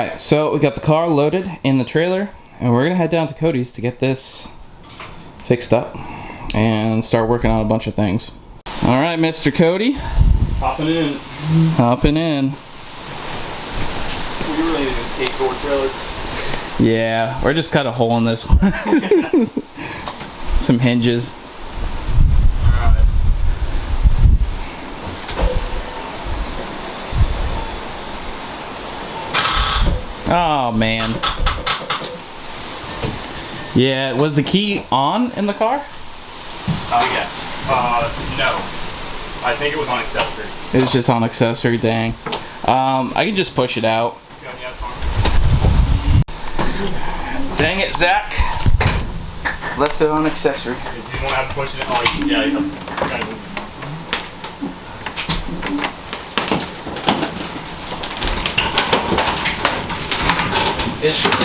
Alright, so we got the car loaded in the trailer, and we're gonna head down to Cody's to get this fixed up and start working on a bunch of things. Alright, Mr. Cody. Hopping in. Hopping in. We really need a skateboard trailer. Yeah, or just cut a hole in this one. Some hinges. Alright. Oh man. Yeah, was the key on in the car? Yes. No. I think it was on accessory. It was just on accessory, dang. I can just push it out. Dang it, Zach. Left it on accessory. You won't have to push it. Oh, yeah, you gotta move. It should be.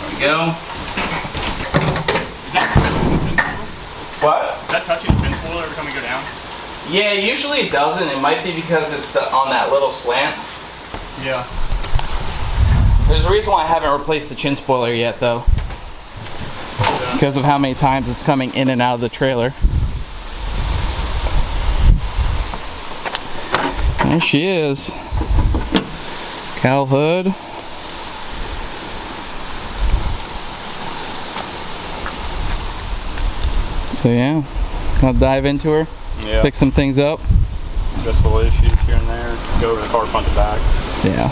There we go. What? Is that touching the pin spoiler every time we go down? Yeah, usually it doesn't. It might be because it's on that little slant. Yeah. There's a reason why I haven't replaced the chin spoiler yet, though. Yeah. Because of how many times it's coming in and out of the trailer. There she is. Cowl hood. So yeah, I'll dive into her, fix some things up. Just the issues here and there. Go over the car front to back. Yeah.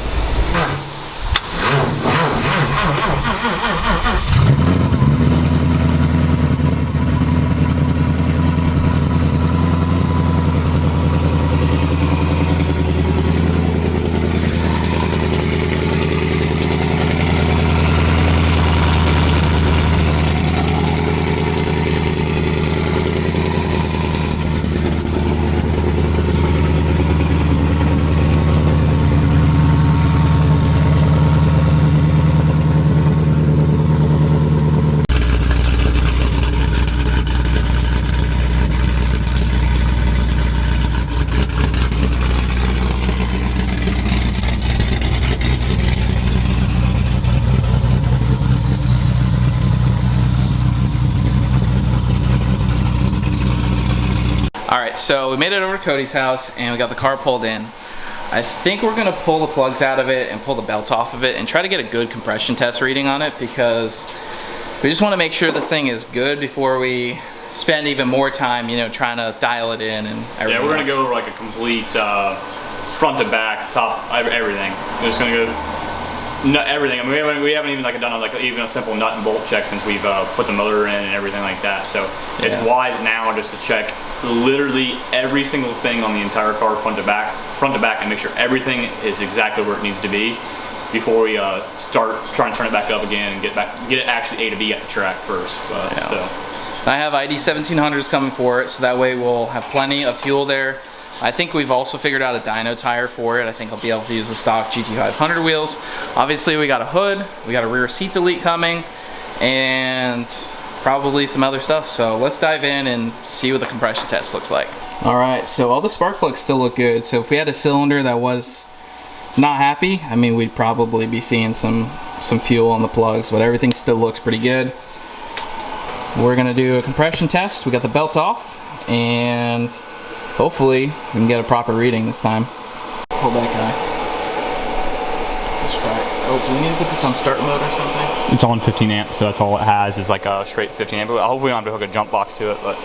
Alright, so we made it over to Cody's house and we got the car pulled in. I think we're going to pull the plugs out of it and pull the belt off of it and try to get a good compression test reading on it, because we just want to make sure this thing is good before we spend even more time, you know, trying to dial it in and everything. Yeah, we're going to go over like a complete front to back, top, everything. We're just going to go everything. I mean, we haven't even done even a simple nut and bolt check since we've put the motor in and everything like that. So it's wise now just to check literally every single thing on the entire car front to back, and make sure everything is exactly where it needs to be before we start trying to turn it back up again and get it actually A to B at the track first. So I have ID 1700s coming for it, so that way we'll have plenty of fuel there. I think we've also figured out a dyno tire for it. I think I'll be able to use the stock GT500 wheels. Obviously we got a hood, we got a rear seat delete coming, and probably some other stuff. So let's dive in and see what the compression test looks like. Alright, so all the spark plugs still look good. So if we had a cylinder that was not happy, I mean, we'd probably be seeing some fuel on the plugs, but everything still looks pretty good. We're gonna do a compression test. We got the belt off, and hopefully we can get a proper reading this time. Pull that guy. Let's try it. Oh, do we need to put this on start mode or something? it's on 15 amp, so that's all it has is like a straight 15 amp. Hopefully we don't have to hook a jump box to it, but.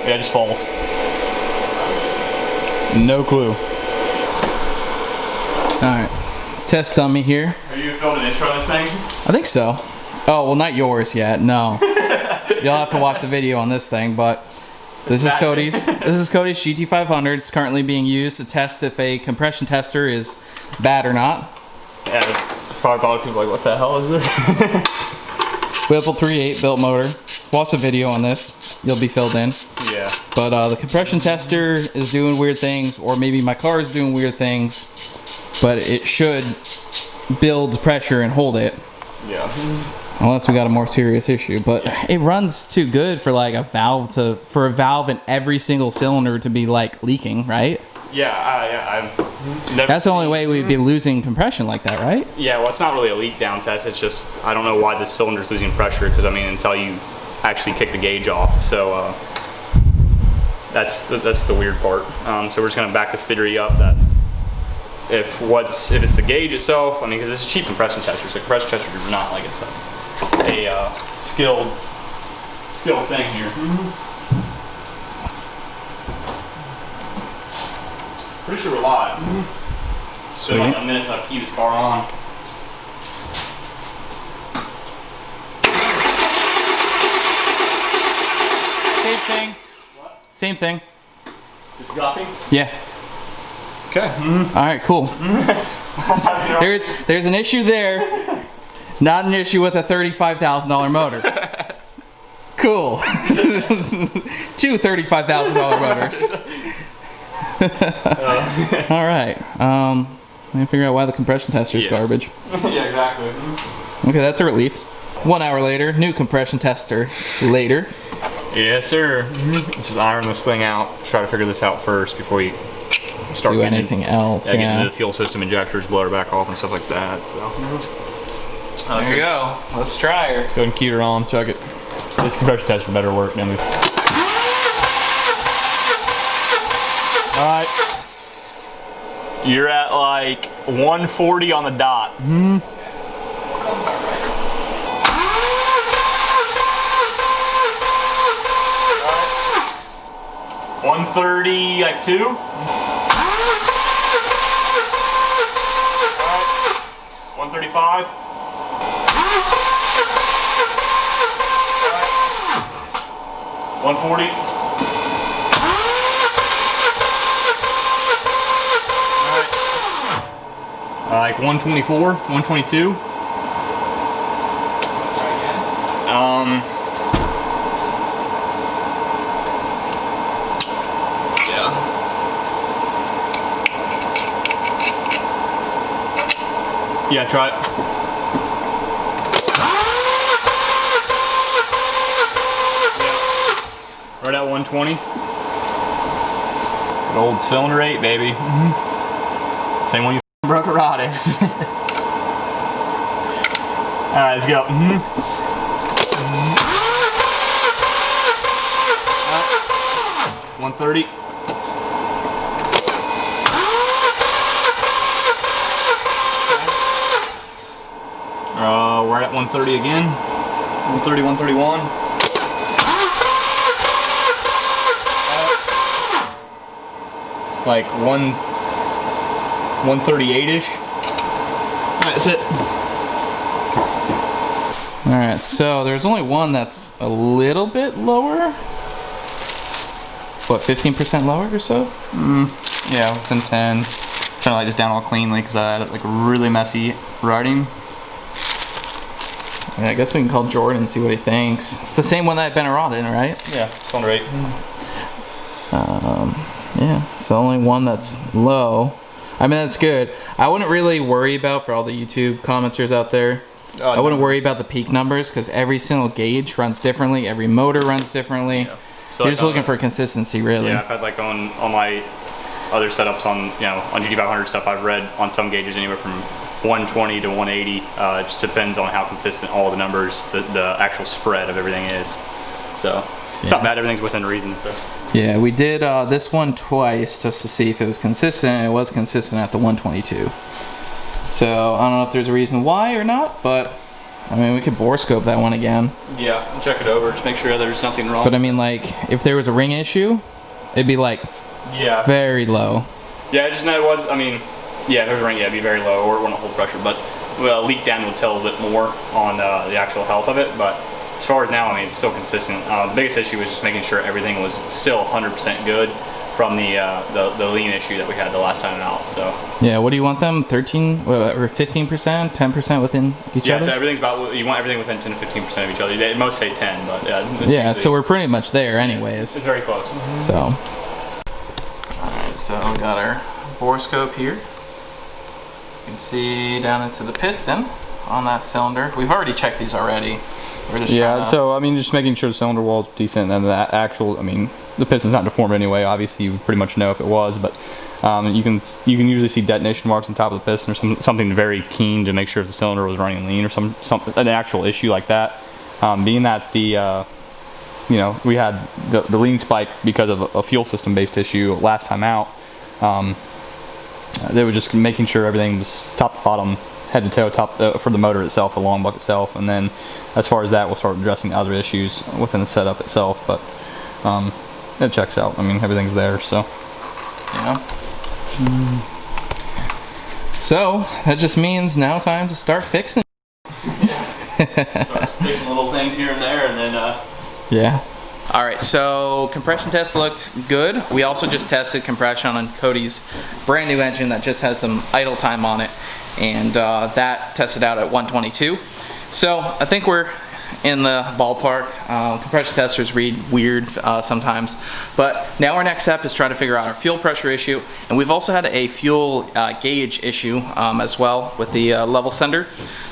Yeah, it just falls. No clue. Alright, test dummy here. Are you filming an intro on this thing? I think so. Oh, well, not yours yet, no. You'll have to watch the video on this thing, but this is Cody's. This is Cody's GT500. It's currently being used to test if a compression tester is bad or not. Yeah, probably a lot of people like, what the hell is this? Whipple 3.8 built motor. Watch the video on this. You'll be filled in. Yeah. But the compression tester is doing weird things, or maybe my car is doing weird things. but it should build pressure and hold it. Yeah. Unless we got a more serious issue, but it runs too good for like a valve in every single cylinder to be like leaking, right? Yeah, I've never. That's the only way we'd be losing compression like that, right? Yeah, well, it's not really a leak down test. It's just I don't know why the cylinder's losing pressure because I mean until you actually kick the gauge off. So that's the weird part. So we're just gonna back this theory up that if it's the gauge itself, I mean, because it's a cheap compression tester, so compression testers are not like it's a skilled thing here. Pretty sure we're live. So like a minute to keep this car on. Same thing. What? Same thing. Just dropping? Yeah. Okay. All right, cool. There's an issue there. Not an issue with a $35,000 motor. Cool. Two $35,000 motors. All right. Let me figure out why the compression tester is garbage. Yeah, exactly. Okay, that's a relief. 1 hour later, new compression tester later. Yes, sir. Let's just iron this thing out. Try to figure this out first before we start do anything else. Getting into the fuel system injectors, blow her back off, and stuff like that. So There you go. Let's try her. let's go ahead and key her on. Check it. This compression tester better work than we. All right. You're at like 140 on the dot. 130, like 2. Alright. 135. Alright. 140. Alright. Like 124, 122. Yeah, try it. Yeah. Right at 120. Good old cylinder 8, baby. Same one you broke a rod in. Alright, let's go. 130. We're at 130 again. 130, 131. Like 138-ish. Alright, that's it. Alright, so there's only one that's a little bit lower. What, 15% lower or so? Yeah, within 10. Trying to light this down all cleanly because I had like really messy riding. Yeah, I guess we can call Jordan and see what he thinks. It's the same one that I've been around in, right? Yeah, cylinder 8. Yeah, so only one that's low. I mean, that's good. I wouldn't really worry about, for all the YouTube commenters out there, I wouldn't worry about the peak numbers because every single gauge runs differently, every motor runs differently. Yeah. So you're just looking for consistency, really. Yeah, I've had like on my other setups on on GT500 stuff, I've read on some gauges anywhere from 120 to 180. It just depends on how consistent all the numbers, the actual spread of everything is. So it's not bad. Everything's within reason. So. Yeah, we did this one twice just to see if it was consistent, and it was consistent at the 122. So I don't know if there's a reason why or not, but I mean, we could bore scope that one again. Yeah, check it over. Just make sure there's nothing wrong. But I mean, like, if there was a ring issue, it'd be like very low. Yeah, it just it was. I mean, yeah, if there was a ring, yeah, it'd be very low, or it wouldn't hold pressure. But leak down will tell a bit more on the actual health of it. But as far as now, I mean, it's still consistent. The biggest issue was just making sure everything was still 100% good from the lean issue that we had the last time out. So yeah, what do you want them? 13 or 15%, 10% within each other? Yeah, so everything's about, you want everything within 10 to 15% of each other. They most say 10, but yeah. So we're pretty much there, anyways. It's very close. So all right, so we got our bore scope here. You can see down into the piston on that cylinder. We've already checked these already. We're just so I mean, just making sure the cylinder wall is decent, and the actual, I mean, the piston's not deformed anyway. Obviously, you would pretty much know if it was, but you can usually see detonation marks on top of the piston or something very keen to make sure if the cylinder was running lean or an actual issue like that. Being that the you know, we had the lean spike because of a fuel system based issue last time out. They were just making sure everything was top to bottom, head to toe, for the motor itself, the long buck itself, and then as far as that, we'll start addressing other issues within the setup itself. But it checks out. I mean, everything's there, so yeah. So that just means now time to start fixing. Start fixing little things here and there, and then yeah. All right, so compression test looked good. We also just tested compression on Cody's brand new engine that just has some idle time on it, and that tested out at 122. So I think we're in the ballpark. Compression testers read weird sometimes, but now our next step is try to figure out our fuel pressure issue, and we've also had a fuel gauge issue as well with the level sender.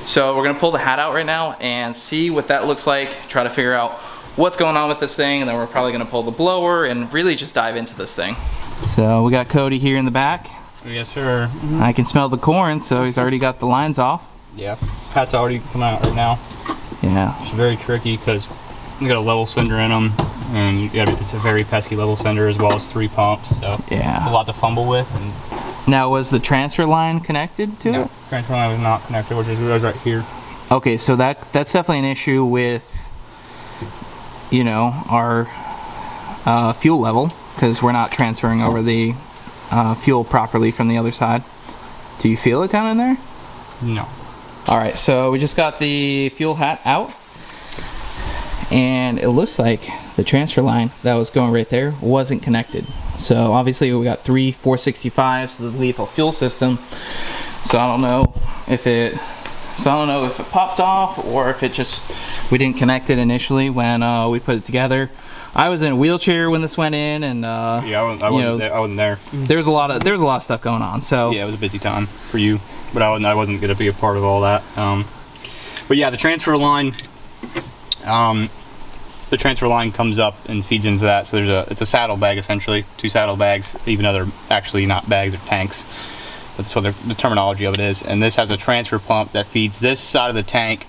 So we're gonna pull the hat out right now and see what that looks like, try to figure out what's going on with this thing, and then we're probably gonna pull the blower and really just dive into this thing. So we got Cody here in the back. yes, sir. I can smell the corn, so he's already got the lines off. Yeah, hat's already come out right now. Yeah. It's very tricky because you got a level sender in them, and it's a very pesky level sender as well as 3 pumps, so yeah, it's a lot to fumble with. And now, was the transfer line connected to it? Transfer line was not connected, which is right here. Okay, so that's definitely an issue with, you know, our fuel level, because we're not transferring over the fuel properly from the other side. Do you feel it down in there? No. All right, so we just got the fuel hat out, and it looks like the transfer line that was going right there wasn't connected. So obviously we got 3 465s to the lethal fuel system. So I don't know if it popped off or if it just, we didn't connect it initially when we put it together. I was in a wheelchair when this went in, and yeah, I wasn't there. There was a lot of stuff going on. So yeah, it was a busy time for you, but I wasn't going to be a part of all that. But yeah, the transfer line comes up and feeds into that. So it's a saddlebag essentially, 2 saddlebags, even though they're actually not bags, they're tanks. That's what the terminology of it is. And this has a transfer pump that feeds this side of the tank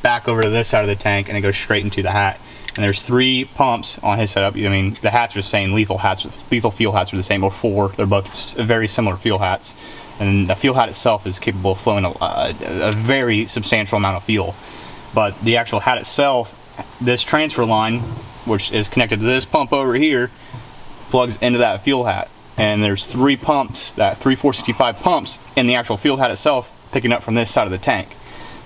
back over to this side of the tank, and it goes straight into the hat. And there's 3 pumps on his setup. I mean, the hats are the same. Lethal fuel hats are the same, or 4. They're both very similar fuel hats. And the fuel hat itself is capable of flowing a very substantial amount of fuel. But the actual hat itself, this transfer line, which is connected to this pump over here, plugs into that fuel hat. And there's 3 pumps, 3 465 pumps in the actual fuel hat itself, picking up from this side of the tank.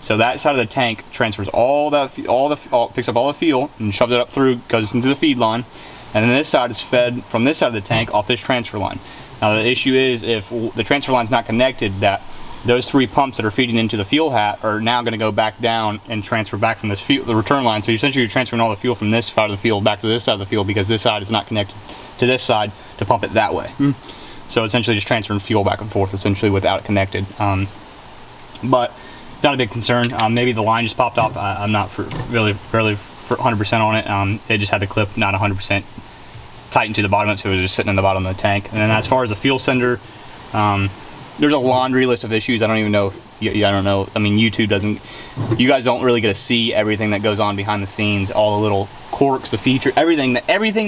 So that side of the tank transfers picks up all the fuel and shoves it up through, goes into the feed line, and then this side is fed from this side of the tank off this transfer line. Now the issue is, if the transfer line's not connected, that those 3 pumps that are feeding into the fuel hat are now going to go back down and transfer back from the return line. So essentially you're transferring all the fuel from this side of the fuel back to this side of the fuel, because this side is not connected to this side to pump it that way. So essentially just transferring fuel back and forth essentially without it connected. But it's not a big concern. Maybe the line just popped off. I'm not really 100% on it. It just had the clip not 100% tightened to the bottom of it, so it was just sitting in the bottom of the tank. And then as far as the fuel sender, there's a laundry list of issues. I don't even know I don't know. I mean, you guys don't really get to see everything that goes on behind the scenes, all the little quirks, the feature, everything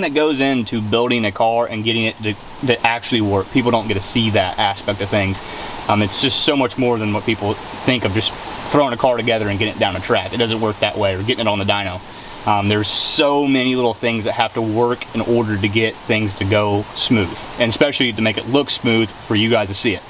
that goes into building a car and getting it to actually work. People don't get to see that aspect of things. It's just so much more than what people think of just throwing a car together and getting it down a track. It doesn't work that way, or getting it on the dyno. There's so many little things that have to work in order to get things to go smooth, and especially to make it look smooth for you guys to see it.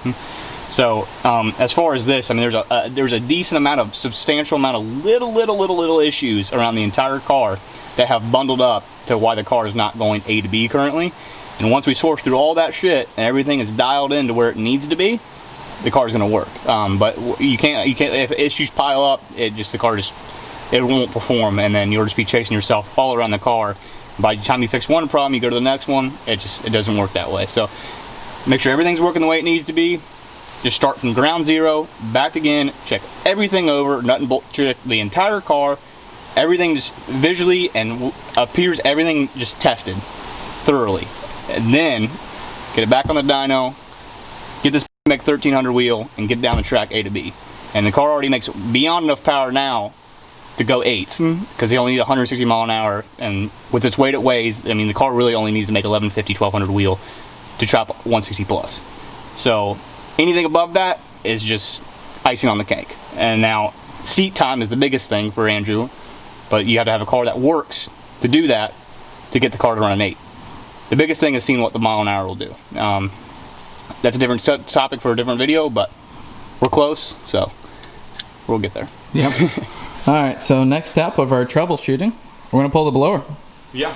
So as far as this, I mean, there's a decent amount of, substantial amount of little issues around the entire car that have bundled up to why the car is not going A to B currently. And once we sort through all that shit and everything is dialed in to where it needs to be, the car is going to work. But you can't if issues pile up, the car won't perform, and then you'll just be chasing yourself all around the car. By the time you fix one problem, you go to the next one. It doesn't work that way. So make sure everything's working the way it needs to be. just start from ground zero, back again, check everything over, nut and bolt, check the entire car, everything just visually and appears everything just tested thoroughly. And then get it back on the dyno, get this make 1300 wheel and get down the track A to B. And the car already makes beyond enough power now to go 8s, because they only need 160 mile an hour, and with its weight it weighs, I mean the car really only needs to make 1150, 1200 wheel to chop 160 plus. So anything above that is just icing on the cake. And now seat time is the biggest thing for Andrew, but you have to have a car that works to do that, to get the car to run an 8. The biggest thing is seeing what the mile an hour will do. That's a different topic for a different video, but we're close, so we'll get there. Yep. All right, so next step of our troubleshooting, we're gonna pull the blower. Yeah.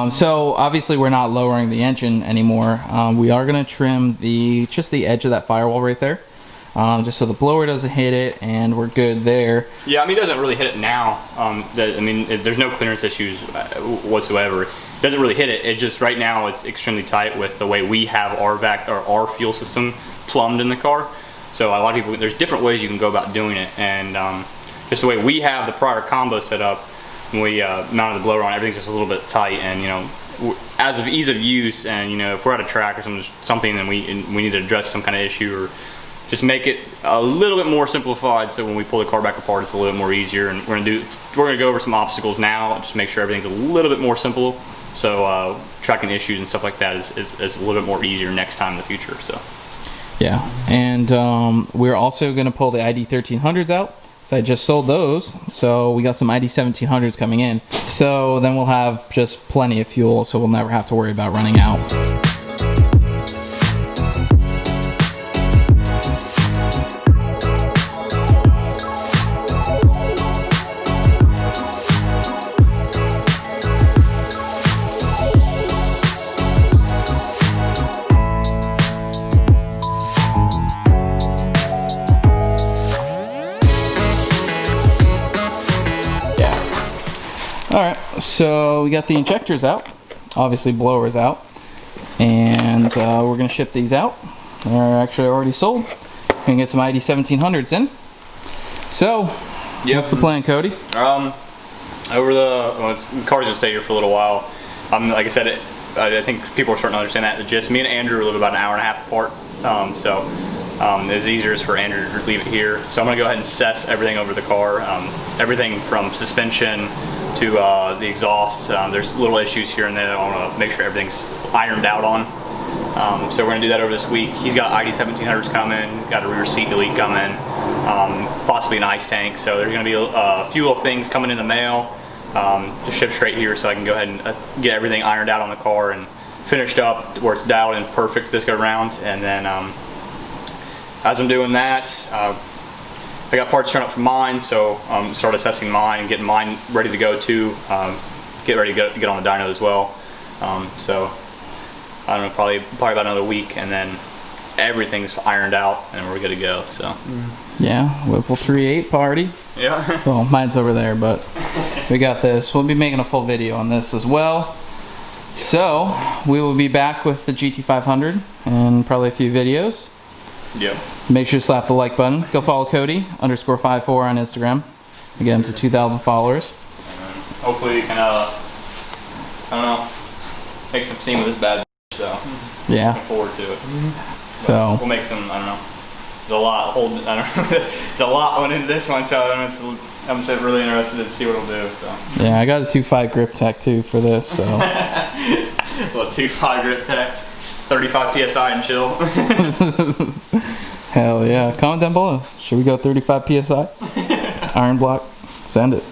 So obviously we're not lowering the engine anymore. We are gonna trim just the edge of that firewall right there, just so the blower doesn't hit it, and we're good there. Yeah, I mean, it doesn't really hit it now. There's no clearance issues whatsoever. It doesn't really hit it. It just right now it's extremely tight with the way we have our fuel system plumbed in the car. So a lot of people, there's different ways you can go about doing it, and just the way we have the prior combo set up, when we mounted the blower on, everything's just a little bit tight, and you know, as of ease of use, and you know, if we're at a track or something and we need to address some kind of issue, or just make it a little bit more simplified, so when we pull the car back apart it's a little bit more easier. And we're gonna go over some obstacles now, just make sure everything's a little bit more simple, so tracking issues and stuff like that is a little bit more easier next time in the future. So yeah, and we're also gonna pull the ID 1300s out. So I just sold those, so we got some ID 1700s coming in. So then we'll have just plenty of fuel, so we'll never have to worry about running out. Alright, so we got the injectors out, obviously blowers out, and we're going to ship these out. They're actually already sold. We're going to get some ID 1700s in. So, what's the plan, Cody? the car's going to stay here for a little while. Like I said, I think people are starting to understand that. Me and Andrew live about an hour and a half apart, it's easier for Andrew to leave it here. So I'm going to go ahead and assess everything over the car, everything from suspension to the exhaust. There's little issues here and there I want to make sure everything's ironed out on. So we're going to do that over this week. He's got ID 1700s coming, got a rear seat delete coming, possibly an ice tank. So there's going to be a few little things coming in the mail to ship straight here, so I can go ahead and get everything ironed out on the car and finished up where it's dialed in perfect this go round. And then as I'm doing that, I got parts turned up for mine, so start assessing mine and getting mine ready to go too. Get ready to get on the dyno as well. So I don't know, probably about another week, and then everything's ironed out and we're good to go. So yeah, Whipple 3.8 party. Yeah. Well, mine's over there, but we got this. We'll be making a full video on this as well. So we will be back with the GT500 and probably a few videos. Yep. Make sure to slap the like button. Go follow Cody _54 on Instagram. Get him to 2,000 followers. Hopefully we can, I don't know, make some steam with this bad. So yeah. Looking forward to it. So we'll make some. I don't know. There's a lot. I don't know. There's a lot going into this one, so I'm so really interested to see what it'll do. So yeah, I got a 2.5 grip tech too for this. So well, 2.5 grip tech, 35 psi and chill. Hell yeah! Comment down below. Should we go 35 psi? Iron block. Send it.